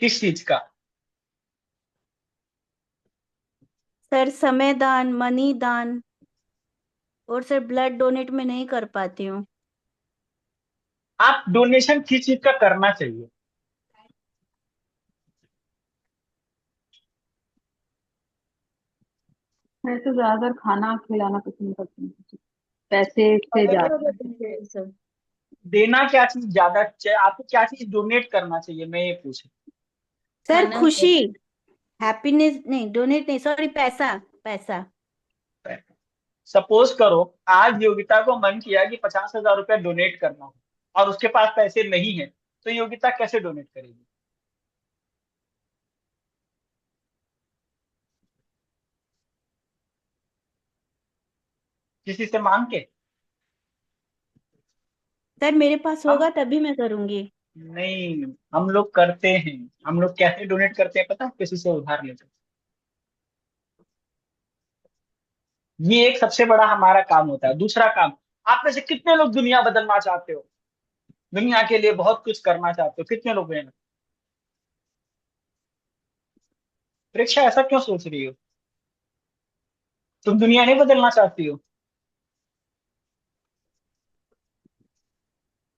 किस चीज का? सर समय दान, मनी दान। और सर ब्लड डोनेट में नहीं कर पाती हूँ। आप डोनेशन किस चीज का करना चाहिए? मैं तो ज्यादातर खाना खिलाना पसंद करती हूँ, पैसे से ज्यादा। सर देना क्या चीज ज्यादा आपको क्या चीज डोनेट करना चाहिए, मैं ये पूछ सर खाना खुशी, हैप्पीनेस नहीं, डोनेट नहीं, सॉरी, पैसा। पैसा। रहा हूँ। सपोज करो आज योगिता को मन किया कि 50,000 रुपया डोनेट करना हो और उसके पास पैसे नहीं है, तो योगिता कैसे डोनेट करेगी? किसी से मांग के? सर मेरे पास हम होगा तभी मैं करूंगी। नहीं, हम लोग करते हैं। हम लोग कैसे डोनेट करते हैं पता है? किसी से उधार लेते हैं। ये एक सबसे बड़ा हमारा काम होता है। दूसरा काम, आप में से कितने लोग दुनिया बदलना चाहते हो? दुनिया के लिए बहुत कुछ करना चाहते हो? कितने लोग हैं? परीक्षा ऐसा क्यों सोच रही हो? तुम दुनिया नहीं बदलना चाहती हो?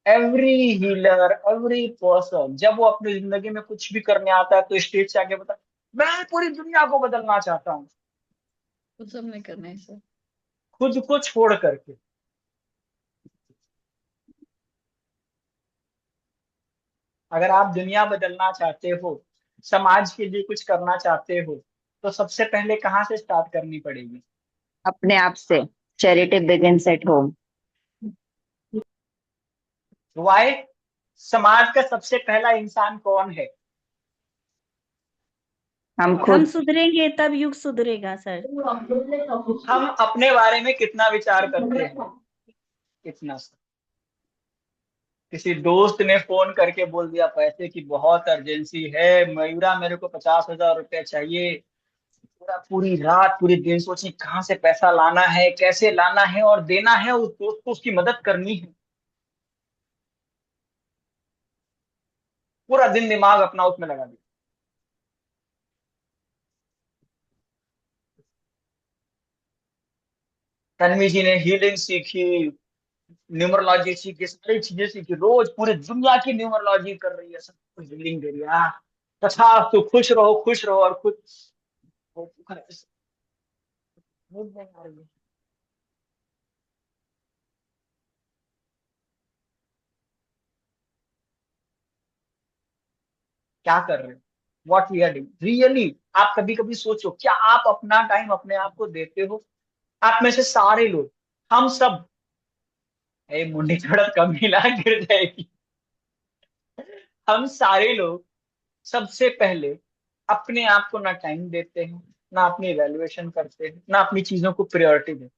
एवरी हीलर, एवरी पर्सन जब वो अपनी जिंदगी में कुछ भी करने आता है तो स्टेज से आगे बता, मैं पूरी दुनिया को बदलना चाहता हूँ, वो सब नहीं करना है सर। खुद को छोड़ करके। अगर आप दुनिया बदलना चाहते हो, समाज के लिए कुछ करना चाहते हो, तो सबसे पहले कहाँ से स्टार्ट करनी पड़ेगी? अपने आप से। Charity begins at home. Why? समाज का सबसे पहला इंसान कौन है? हम हम खुद। सुधरेंगे तब युग सुधरेगा सर। हम अपने बारे में कितना विचार करते हैं? कितना? किसी दोस्त ने फोन करके बोल दिया पैसे की बहुत अर्जेंसी है, मयूरा मेरे को 50,000 रुपया चाहिए। पूरी रात पूरी दिन सोची कहाँ से पैसा लाना है, कैसे लाना है और देना है, उस दोस्त को उसकी मदद करनी है। पूरा दिन दिमाग अपना उसमें लगा दिया। तन्वी जी ने हीलिंग सीखी, न्यूमरोलॉजी सीखी, सारी चीजें सीखी, रोज पूरी दुनिया की न्यूमरोलॉजी कर रही है, सब कुछ हीलिंग दे रही है। तथा तो खुश रहो, खुश रहो और खुद नींद नहीं आ रही है। क्या कर रहे हो? What we are doing really? आप कभी कभी सोचो, क्या आप अपना टाइम अपने आप को देते हो? आप में से सारे लोग, हम सब, मुंडी थोड़ा कम हिला गिर जाएगी। हम सारे लोग सबसे पहले अपने आप को ना टाइम देते हैं, ना अपनी इवेल्युएशन करते हैं, ना अपनी चीजों को प्रायोरिटी देते हैं।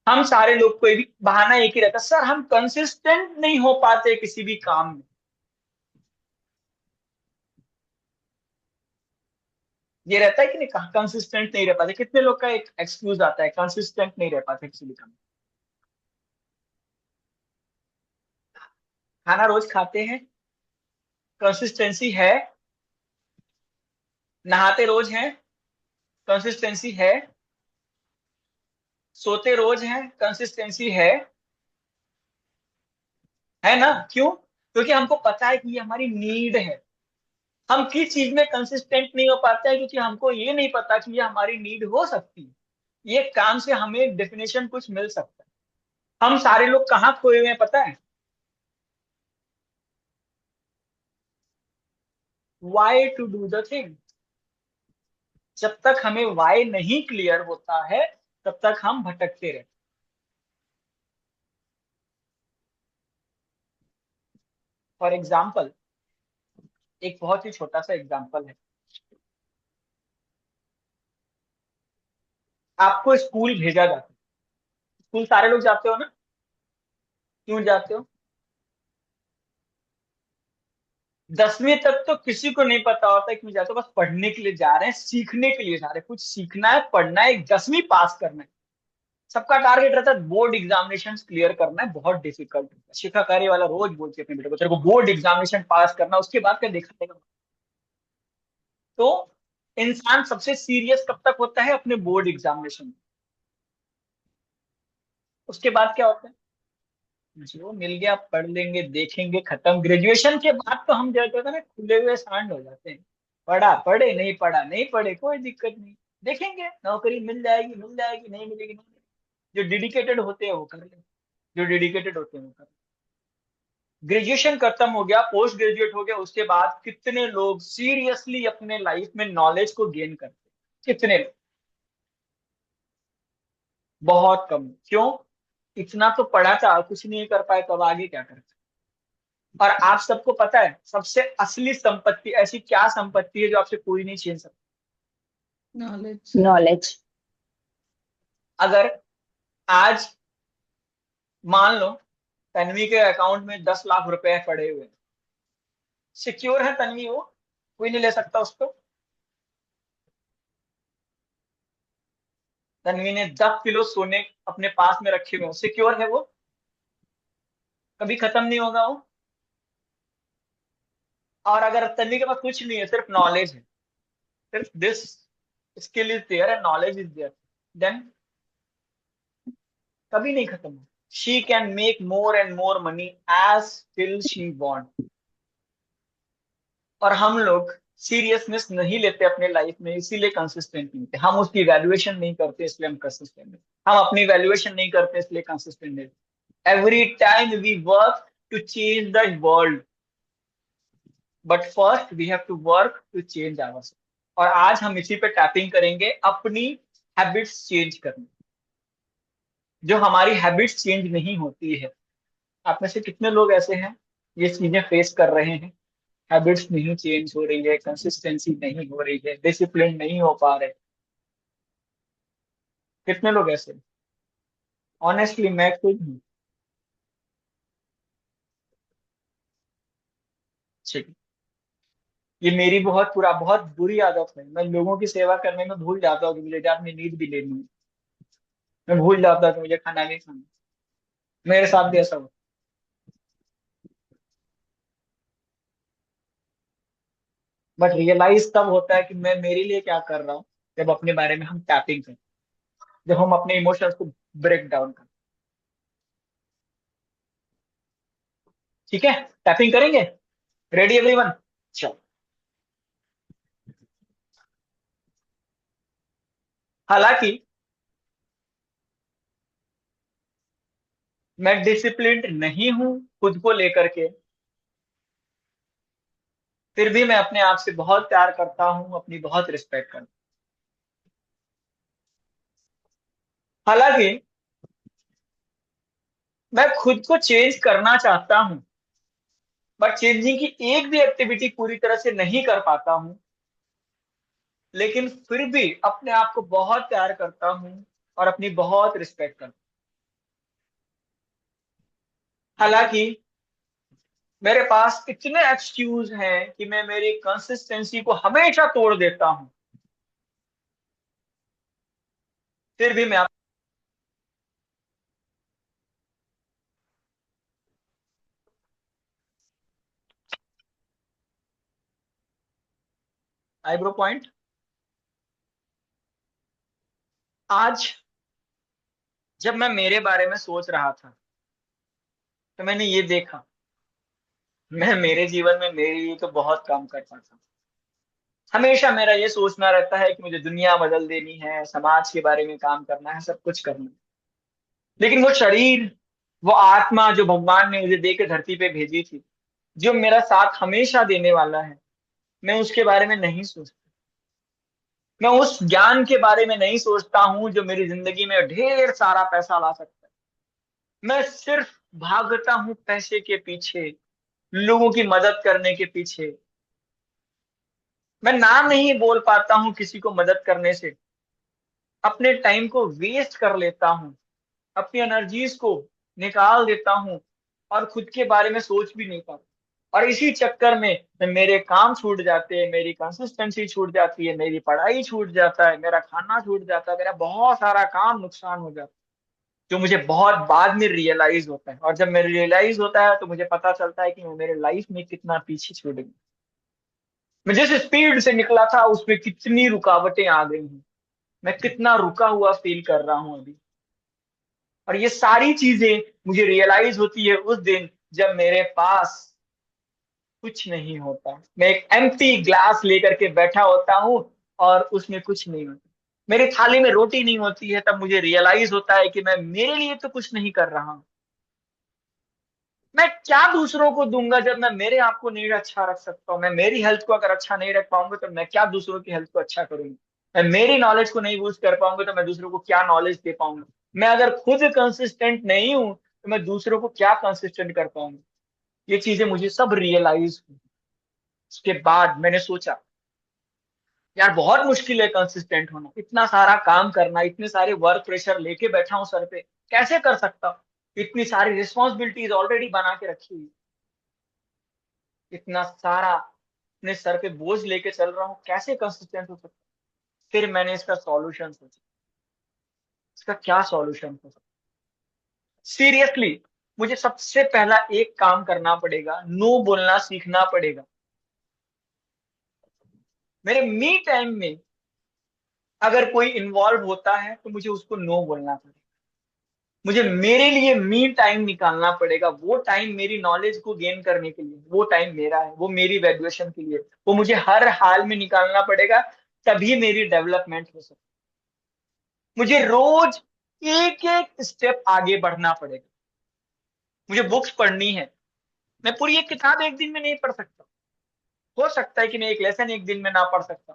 हम सारे लोग को एक बहाना एक ही रहता है, सर हम कंसिस्टेंट नहीं हो पाते किसी भी काम में। ये रहता है कि नहीं, कंसिस्टेंट नहीं रह पाते। कितने लोग का एक एक्सक्यूज आता है, कंसिस्टेंट नहीं रह पाते किसी भी काम में। खाना रोज खाते हैं, कंसिस्टेंसी है। नहाते रोज हैं, कंसिस्टेंसी है। सोते रोज हैं, कंसिस्टेंसी है ना? क्यों? क्योंकि हमको पता है कि ये हमारी नीड है। हम किस चीज में कंसिस्टेंट नहीं हो पाते हैं? क्योंकि हमको ये नहीं पता कि ये हमारी नीड हो सकती है, ये काम से हमें डेफिनेशन कुछ मिल सकता है। हम सारे लोग कहाँ खोए हुए हैं पता है? Why to do the thing. जब तक हमें वाई नहीं क्लियर होता है, तब तक हम भटकते रहते। फॉर एग्जाम्पल, एक बहुत ही छोटा सा एग्जाम्पल है। आपको स्कूल भेजा जाता है, स्कूल सारे लोग जाते हो ना? क्यों जाते हो? 10वीं तक तो किसी को नहीं पता होता क्यों जाते हो, बस पढ़ने के लिए जा रहे हैं, सीखने के लिए जा रहे हैं, कुछ सीखना है, पढ़ना है, 10वीं पास करना है। सबका टारगेट रहता है बोर्ड एग्जामिनेशन क्लियर करना है, बहुत डिफिकल्ट होता है। शिखा कार्य वाला रोज बोलती है अपने बेटे को, तेरे को बोर्ड एग्जामिनेशन पास करना, उसके बाद क्या देखा जाएगा। तो इंसान सबसे सीरियस कब तक होता है? अपने बोर्ड एग्जामिनेशन में। उसके बाद क्या होता है? जो मिल गया पढ़ लेंगे, देखेंगे, खत्म। ग्रेजुएशन के बाद तो हम जो कहते हैं ना, खुले हुए सांड हो जाते हैं। पढ़ा पढ़े, नहीं पढ़ा नहीं पढ़े, कोई दिक्कत नहीं, देखेंगे, नौकरी मिल जाएगी मिल जाएगी, नहीं मिलेगी नहीं मिलेगी। जो डेडिकेटेड होते हैं वो कर ले, जो डेडिकेटेड होते हैं वो कर ले। ग्रेजुएशन खत्म हो गया, पोस्ट ग्रेजुएट हो गया, उसके बाद कितने लोग सीरियसली अपने लाइफ में नॉलेज को गेन करते हैं? कितने लोग? बहुत कम। क्यों? इतना तो पढ़ा था, कुछ नहीं कर पाए, तो अब आगे क्या करें? और आप सबको पता है सबसे असली संपत्ति ऐसी क्या संपत्ति है जो आपसे कोई नहीं छीन सकता? नॉलेज। नॉलेज। अगर आज मान लो तन्वी के अकाउंट में 10 लाख रुपए पड़े हुए हैं, सिक्योर है तन्वी वो? कोई नहीं ले सकता उसको। तन्वी ने 10 किलो सोने अपने पास में रखे हुए हैं, सिक्योर है वो? कभी खत्म नहीं होगा वो। और अगर तन्वी के पास कुछ नहीं है, सिर्फ नॉलेज है, सिर्फ this skill is there and knowledge is there, then कभी नहीं खत्म हो। She can make more and more money as till she want. और हम लोग सीरियसनेस नहीं लेते अपने लाइफ में, इसीलिए कंसिस्टेंट नहीं होते। हम उसकी वैल्यूएशन नहीं करते, इसलिए हम कंसिस्टेंट नहीं। हम अपनी वैल्यूएशन नहीं करते, इसलिए कंसिस्टेंट नहीं। Every time we work to change the world, but first we have to work to change our. और आज हम इसी पे टैपिंग करेंगे, अपनी हैबिट्स चेंज करने। जो हमारी हैबिट्स चेंज नहीं होती है, आप में से कितने लोग ऐसे हैं ये चीजें फेस कर रहे हैं? हैबिट्स नहीं चेंज हो रही है, कंसिस्टेंसी नहीं हो रही है, डिसिप्लिन नहीं हो पा रहे। कितने लोग ऐसे हैं? ऑनेस्टली मैं खुद हूँ। ठीक है। ये मेरी बहुत बुरी आदत है। मैं लोगों की सेवा करने में भूल जाता हूँ कि मुझे रात में नींद भी लेनी है। मैं भूल जाता हूँ कि मुझे खाना नहीं खाना। मेरे साथ भी ऐसा हुआ। बट रियलाइज तब होता है कि मैं मेरे लिए क्या कर रहा हूँ, जब अपने बारे में हम टैपिंग करें, जब हम अपने इमोशंस को ब्रेक डाउन करें। ठीक है, टैपिंग करेंगे। Ready everyone? चलो। हालांकि मैं डिसिप्लिन्ड नहीं हूं खुद को लेकर के, फिर भी मैं अपने आप से बहुत प्यार करता हूं, अपनी बहुत रिस्पेक्ट करता हूं। हालांकि मैं खुद को चेंज करना चाहता हूं, बट चेंजिंग की एक भी एक्टिविटी पूरी तरह से नहीं कर पाता हूं, लेकिन फिर भी अपने आप को बहुत प्यार करता हूं और अपनी बहुत रिस्पेक्ट करता हूं। हालांकि मेरे पास इतने एक्सक्यूज हैं कि मैं मेरी कंसिस्टेंसी को हमेशा तोड़ देता हूं, फिर भी मैं आईब्रो पॉइंट। आज जब मैं मेरे बारे में सोच रहा था, तो मैंने ये देखा, मैं मेरे जीवन में मेरे लिए तो बहुत काम कर पाता हूँ। हमेशा मेरा ये सोचना रहता है कि मुझे दुनिया बदल देनी है, समाज के बारे में काम करना है, सब कुछ करना है। लेकिन वो शरीर, वो आत्मा जो भगवान ने मुझे दे के धरती पे भेजी थी, जो मेरा साथ हमेशा देने वाला है, मैं उसके बारे में नहीं सोचता। मैं उस ज्ञान के बारे में नहीं सोचता हूँ जो मेरी जिंदगी में ढेर सारा पैसा ला सकता है। मैं सिर्फ भागता हूँ पैसे के पीछे, लोगों की मदद करने के पीछे। मैं नाम नहीं बोल पाता हूँ किसी को मदद करने से, अपने टाइम को वेस्ट कर लेता हूँ, अपनी एनर्जीज को निकाल देता हूँ, और खुद के बारे में सोच भी नहीं पाता। और इसी चक्कर में मेरे काम छूट जाते हैं, मेरी कंसिस्टेंसी छूट जाती है, मेरी पढ़ाई छूट जाता है, मेरा खाना छूट जाता है, मेरा बहुत सारा काम नुकसान हो जाता है, जो मुझे बहुत बाद में रियलाइज होता है। और जब मेरे रियलाइज होता है तो मुझे पता चलता है कि मैं मेरे लाइफ में कितना पीछे छूट गया। मैं जिस स्पीड से निकला था उसमें कितनी रुकावटें आ गई हैं, मैं कितना रुका हुआ फील कर रहा हूं अभी। और ये सारी चीजें मुझे रियलाइज होती है उस दिन जब मेरे पास कुछ नहीं होता, मैं एक एम्प्टी ग्लास लेकर के बैठा होता हूं और उसमें कुछ नहीं होता, मेरी थाली में रोटी नहीं होती है, तब मुझे रियलाइज होता है कि मैं मेरे लिए तो कुछ नहीं कर रहा हूं। मैं क्या दूसरों को दूंगा जब मैं मेरे आप को नहीं अच्छा रख सकता हूँ। मैं मेरी हेल्थ को अगर अच्छा नहीं रख पाऊंगा तो मैं क्या दूसरों की हेल्थ को अच्छा करूंगा। मैं मेरी नॉलेज को नहीं बूस्ट कर पाऊंगा तो मैं दूसरों को क्या नॉलेज दे पाऊंगा। मैं अगर खुद कंसिस्टेंट नहीं हूं तो मैं दूसरों को क्या कंसिस्टेंट कर पाऊंगा। ये चीजें मुझे सब रियलाइज हुई। उसके बाद मैंने सोचा यार बहुत मुश्किल है कंसिस्टेंट होना, इतना सारा काम करना, इतने सारे वर्क प्रेशर लेके बैठा हूं सर पे, कैसे कर सकता हूँ। इतनी सारी रिस्पॉन्सिबिलिटीज ऑलरेडी बना के रखी हुई, इतना सारा अपने सर पे बोझ लेके चल रहा हूँ, कैसे कंसिस्टेंट हो सकता। फिर मैंने इसका सॉल्यूशन सोचा, इसका क्या सॉल्यूशन हो सकता। सीरियसली मुझे सबसे पहला एक काम करना पड़ेगा, नो बोलना सीखना पड़ेगा। मेरे मी टाइम में अगर कोई इन्वॉल्व होता है तो मुझे उसको नो बोलना पड़ेगा। मुझे मेरे लिए मी टाइम निकालना पड़ेगा। वो टाइम मेरी नॉलेज को गेन करने के लिए, वो टाइम मेरा है, वो मेरी वैल्यूएशन के लिए, वो मुझे हर हाल में निकालना पड़ेगा। तभी मेरी डेवलपमेंट हो सकती। मुझे रोज एक एक स्टेप आगे बढ़ना पड़ेगा। मुझे बुक्स पढ़नी है। मैं पूरी एक किताब एक दिन में नहीं पढ़ सकता। हो सकता है कि मैं एक लेसन एक दिन में ना पढ़ सकता,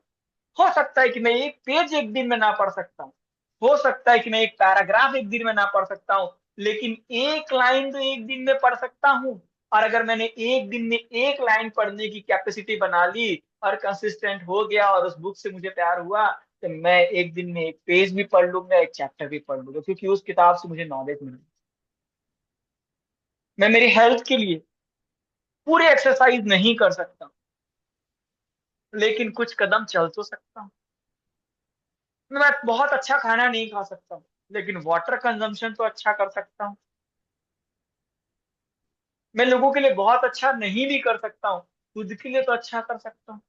हो सकता है कि मैं एक पेज एक दिन में ना पढ़ सकता हूँ, हो सकता है कि मैं एक पैराग्राफ एक दिन में ना पढ़ सकता हूँ, लेकिन एक लाइन तो एक दिन में पढ़ सकता हूँ। और अगर मैंने एक दिन में एक लाइन पढ़ने की कैपेसिटी बना ली और कंसिस्टेंट हो गया और उस बुक से मुझे प्यार हुआ, तो मैं एक दिन में एक पेज भी पढ़ लूंगा, एक चैप्टर भी पढ़ लूंगा, क्योंकि उस किताब से मुझे नॉलेज मिली। मैं मेरी हेल्थ के लिए पूरी एक्सरसाइज नहीं कर सकता, लेकिन कुछ कदम चल तो सकता हूँ। मैं बहुत अच्छा खाना नहीं खा सकता हूँ, लेकिन वाटर कंजम्पशन तो अच्छा कर सकता हूँ। मैं लोगों के लिए बहुत अच्छा नहीं भी कर सकता हूँ, खुद के लिए तो अच्छा कर सकता हूँ।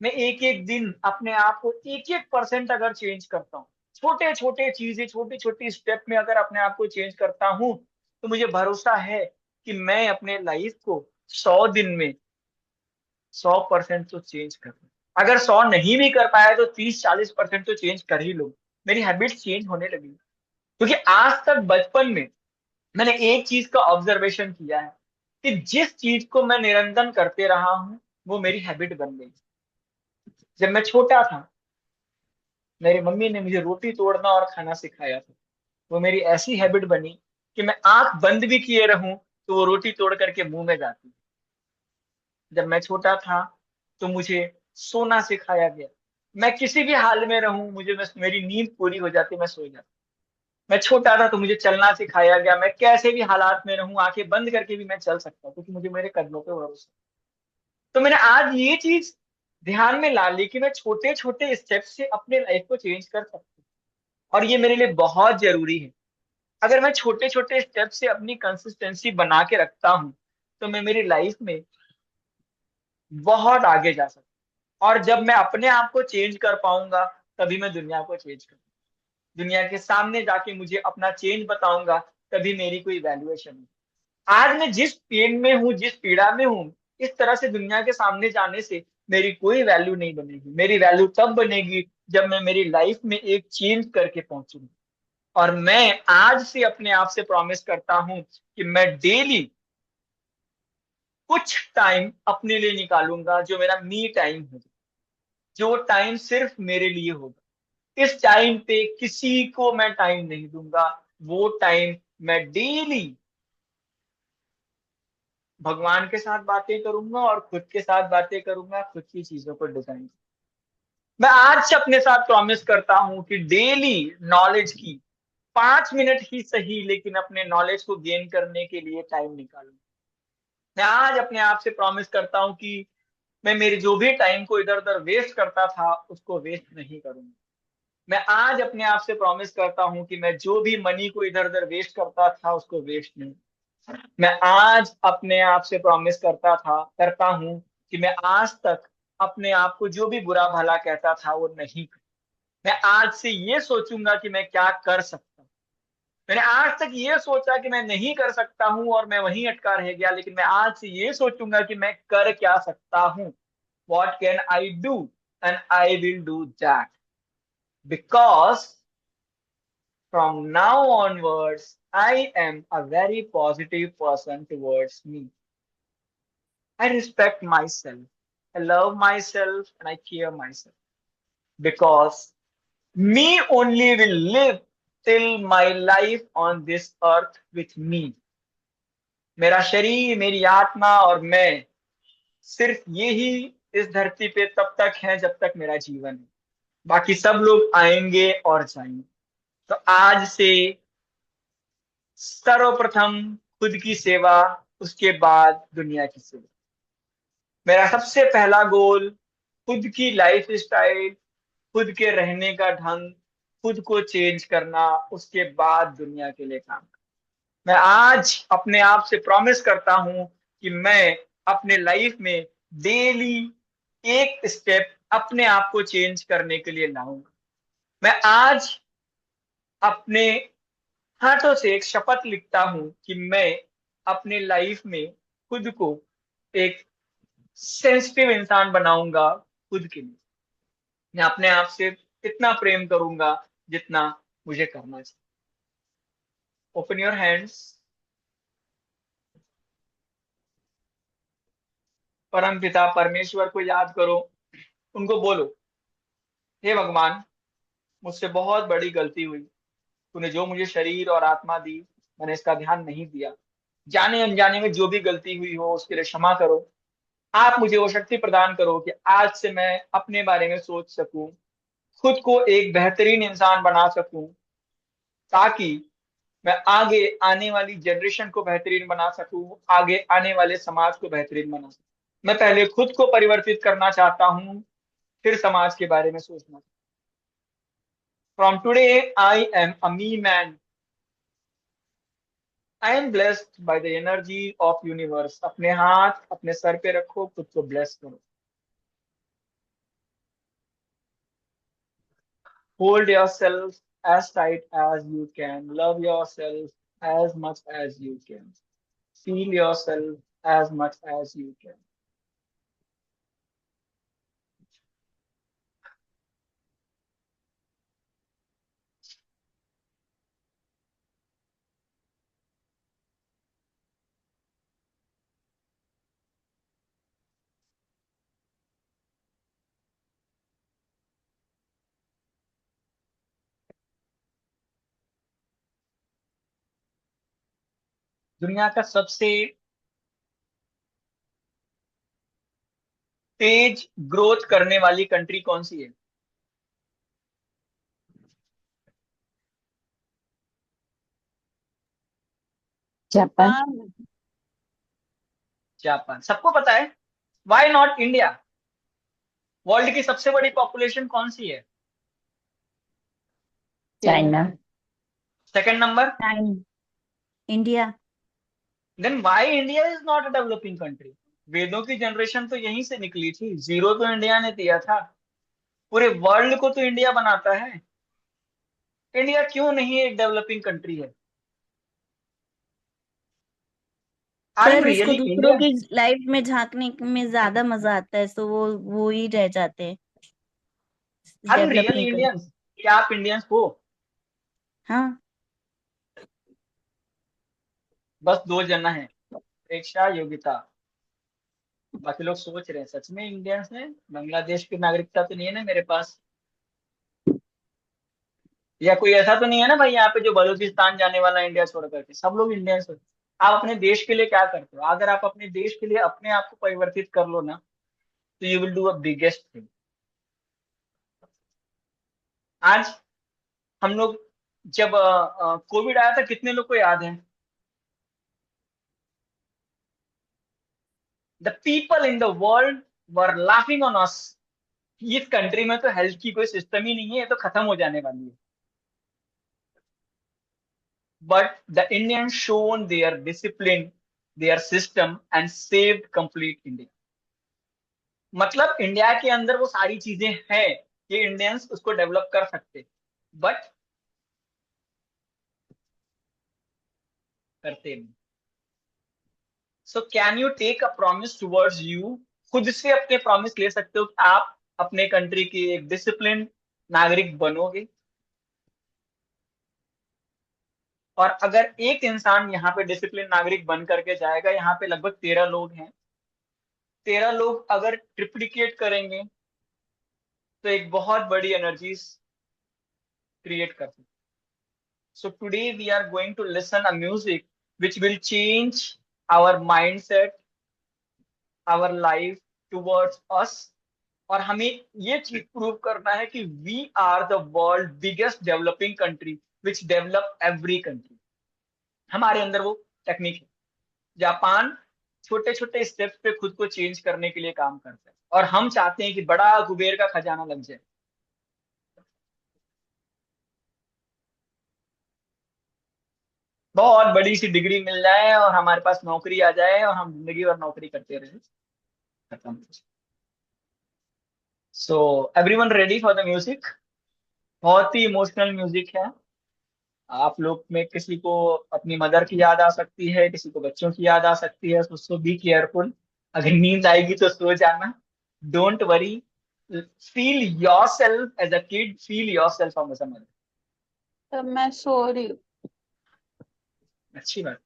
मैं एक एक दिन अपने आप को एक एक परसेंट अगर चेंज करता हूँ, छोटे छोटे चीजें, छोटी छोटी स्टेप में अगर अपने आप को चेंज करता हूँ, तो मुझे भरोसा है कि मैं अपने लाइफ को 100 दिन में 100% तो चेंज कर लूँ। अगर 100 नहीं भी कर पाया तो 30-40% तो चेंज कर ही लूँ। मेरी हैबिट चेंज होने लगी, क्योंकि आज तक बचपन में मैंने एक चीज का ऑब्जर्वेशन किया है कि जिस चीज को मैं निरंतर करते रहा हूं वो मेरी हैबिट बन गई। जब मैं छोटा था, मेरी मम्मी ने मुझे रोटी तोड़ना और खाना सिखाया था। वो मेरी ऐसी हैबिट बनी कि मैं आंख बंद भी किए रहूं तो वो रोटी तोड़ करके मुंह में जाती। जब मैं छोटा था तो मुझे सोना सिखाया गया। मैं किसी भी हाल में रहूं, मेरी नींद पूरी हो जाती, मैं सो जाता। मैं छोटा था तो मुझे चलना सिखाया गया। मैं कैसे भी हालात में रहूं, आंखें बंद करके भी मैं चल सकता हूं, क्योंकि मुझे मेरे कदमों पे भरोसा। तो मैंने आज ये चीज ध्यान में ला ली कि मैं छोटे छोटे स्टेप से अपने लाइफ को चेंज कर सकता हूँ, और ये मेरे लिए बहुत जरूरी है। अगर मैं छोटे छोटे स्टेप से अपनी कंसिस्टेंसी बना के रखता हूँ तो मैं मेरी लाइफ में बहुत आगे जा सकता हूँ। और जब मैं अपने आप को चेंज कर पाऊंगा तभी मैं दुनिया को चेंज कर, दुनिया के सामने जाके मुझे अपना चेंज बताऊंगा, तभी मेरी कोई वैल्यूएशन है। आज मैं जिस पेन में हूँ, जिस पीड़ा में हूँ, इस तरह से दुनिया के सामने जाने से मेरी कोई वैल्यू नहीं बनेगी। मेरी वैल्यू तब बनेगी जब मैं मेरी लाइफ में एक चेंज करके पहुंचूंगा। और मैं आज से अपने आप से प्रॉमिस करता हूं कि मैं डेली कुछ टाइम अपने लिए निकालूंगा, जो मेरा मी टाइम होगा, जो टाइम सिर्फ मेरे लिए होगा। इस टाइम पे किसी को मैं टाइम नहीं दूंगा। वो टाइम मैं डेली भगवान के साथ बातें करूंगा और खुद के साथ बातें करूंगा, खुद की चीजों को डिजाइन। मैं आज से अपने साथ प्रॉमिस करता हूं कि डेली नॉलेज की 5 मिनट ही सही, लेकिन अपने नॉलेज को गेन करने के लिए टाइम निकालूंगा। मैं आज अपने आप से प्रॉमिस करता हूं कि मैं मेरे जो भी टाइम को इधर उधर वेस्ट करता था उसको वेस्ट नहीं करूंगा। मैं आज अपने आप से प्रॉमिस करता हूं कि मैं जो भी मनी को इधर उधर वेस्ट करता था उसको वेस्ट नहीं। मैं आज अपने आप से प्रॉमिस करता हूं कि मैं आज तक अपने आप को जो भी बुरा भला कहता था वो नहीं कर। मैं आज से ये सोचूंगा कि मैं क्या कर सकता हूँ। मैंने आज तक ये सोचा कि मैं नहीं कर सकता हूं और मैं वहीं अटका रह गया, लेकिन मैं आज से ये सोचूंगा कि मैं कर क्या सकता हूं। What can I do? And I will do that. Because from now onwards, I am a very positive person towards me. I respect myself. I love myself and I care myself. Because me only will live till my life on this earth with me. मेरा शरीर, मेरी आत्मा और मैं सिर्फ यही इस धरती पे तब तक है जब तक मेरा जीवन है। बाकी सब लोग आएंगे और जाएंगे। तो आज से सर्वप्रथम खुद की सेवा, उसके बाद दुनिया की सेवा। मेरा सबसे पहला गोल खुद की लाइफ स्टाइल, खुद के रहने का ढंग, खुद को चेंज करना, उसके बाद दुनिया के लिए काम। मैं आज अपने आप से प्रॉमिस करता हूं कि मैं अपने लाइफ में डेली एक स्टेप अपने आप को चेंज करने के लिए लाऊंगा। मैं आज अपने हाथों से एक शपथ लिखता हूं कि मैं अपने लाइफ में खुद को एक सेंसिटिव इंसान बनाऊंगा। खुद के लिए मैं अपने आप से इतना प्रेम करूंगा जितना मुझे करना चाहिए। Open your hands. परम पिता परमेश्वर को याद करो। उनको बोलो, हे भगवान, मुझसे बहुत बड़ी गलती हुई। तूने जो मुझे शरीर और आत्मा दी, मैंने इसका ध्यान नहीं दिया। जाने अनजाने में जो भी गलती हुई हो उसके लिए क्षमा करो। आप मुझे वो शक्ति प्रदान करो कि आज से मैं अपने बारे में सोच सकूं, खुद को एक बेहतरीन इंसान बना सकूं, ताकि मैं आगे आने वाली जनरेशन को बेहतरीन बना सकूं, आगे आने वाले समाज को बेहतरीन बना सकूं। मैं पहले खुद को परिवर्तित करना चाहता हूं, फिर समाज के बारे में सोचना। From today I am a me man. I am blessed by the energy of universe. अपने हाथ अपने सर पे रखो, खुद को ब्लेस करो। Hold yourself as tight as you can. Love yourself as much as you can. Feel yourself as much as you can. दुनिया का सबसे तेज ग्रोथ करने वाली कंट्री कौन सी है? जापान। जापान। सबको पता है। Why not India? वर्ल्ड की सबसे बड़ी पॉपुलेशन कौन सी है? China. Second number. Time. India. Then why India is not a developing country? वेदों की जनरेशन तो यहीं से निकली थी। जीरो तो इंडिया ने दिया था। पूरे वर्ल्ड को तो इंडिया बनाता है। इंडिया क्यों नहीं एक डेवलपिंग कंट्री है? आर यू सर उसको रियली दूसरों इंडियन? की लाइफ में झांकने में ज्यादा मजा आता है, तो वो ही रह जाते हैं, आर यू डेवलप रियली नहीं इंडियन? करते। क्या आप इंडियंस हो? हाँ। बस दो जना है, प्रेक्षा योग्यता। बाकी लोग सोच रहे हैं सच में इंडियंस हैं, बांग्लादेश की नागरिकता तो नहीं है ना मेरे पास, या कोई ऐसा तो नहीं है ना भाई यहाँ पे जो बलूचिस्तान जाने वाला इंडिया छोड़ करके। सब लोग इंडियंस हो। आप अपने देश के लिए क्या करते हो? अगर आप अपने देश के लिए अपने आप को परिवर्तित कर लो ना, तो you will do a biggest thing. आज हम लोग जब कोविड आया था, कितने लोग को याद है? The people in the world were laughing on us. इस कंट्री में तो हेल्थ की कोई सिस्टम ही नहीं है, ये तो खत्म हो जाने वाली है। But the Indians shown their discipline, their system, and saved complete India. मतलब इंडिया के अंदर वो सारी चीजें हैं कि इंडियंस उसको डेवलप कर सकते, बट करते नहीं। So can you take a promise towards you, खुद से अपने प्रॉमिस ले सकते हो कि आप अपने कंट्री की एक डिसिप्लिन नागरिक बनोगे। और अगर एक इंसान यहाँ पे डिसिप्लिन नागरिक बन करके जाएगा, यहाँ पे लगभग 13 लोग हैं, 13 लोग अगर ट्रिप्लिकेट करेंगे तो एक बहुत बड़ी एनर्जीज क्रिएट कर सकते। So today we are going to listen a music which will change our mindset, our life towards us. और हमें ये चीज प्रूव करना है कि we are the world biggest developing country which develop every country. हमारे अंदर वो टेक्निक है। जापान छोटे छोटे स्टेप्स पे खुद को चेंज करने के लिए काम करता है, और हम चाहते हैं कि बड़ा कुबेर का खजाना लग जाए। बहुत बड़ी सी डिग्री मिल जाए और हमारे पास नौकरी आ जाए और हम जिंदगी भर नौकरी करते रहे। खत्म। So everyone ready for the music? बहुत ही इमोशनल म्यूजिक है। आप लोग में किसी को अपनी मदर की याद आ सकती है, किसी को बच्चों की याद आ सकती है, सो बी केयरफुल। अगर नींद आएगी तो सो जाना, don't worry. Feel yourself as a kid, feel yourself as a mother. तब मैं सो रही हूँ। अच्छी बात।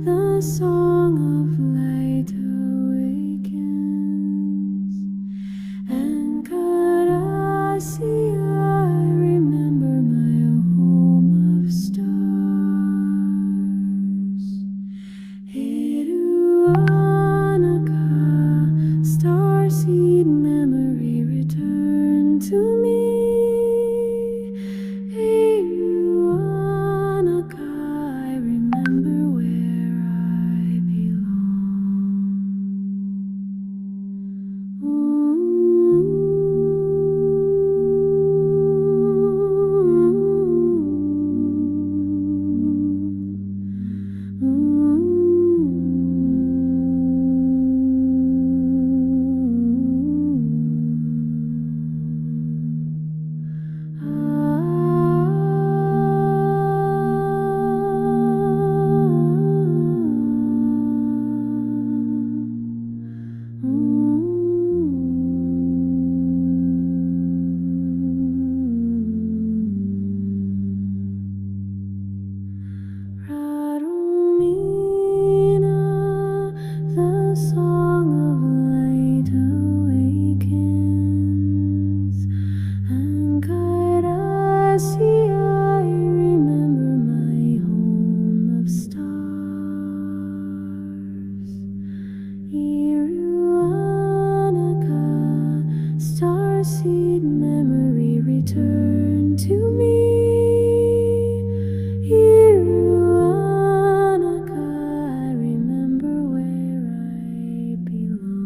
The song of light awakens, and Karasi, I remember my home of stars. Hiruanaka, starseed memory, return to me. Hiruanaka, I remember where I Radumina, the song of light awakens, and Karasi, I remember my home of stars. Iruanaka, starseed memory, return to me. Iruanaka, I remember where I belong.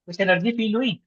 कुछ energy feel हुई?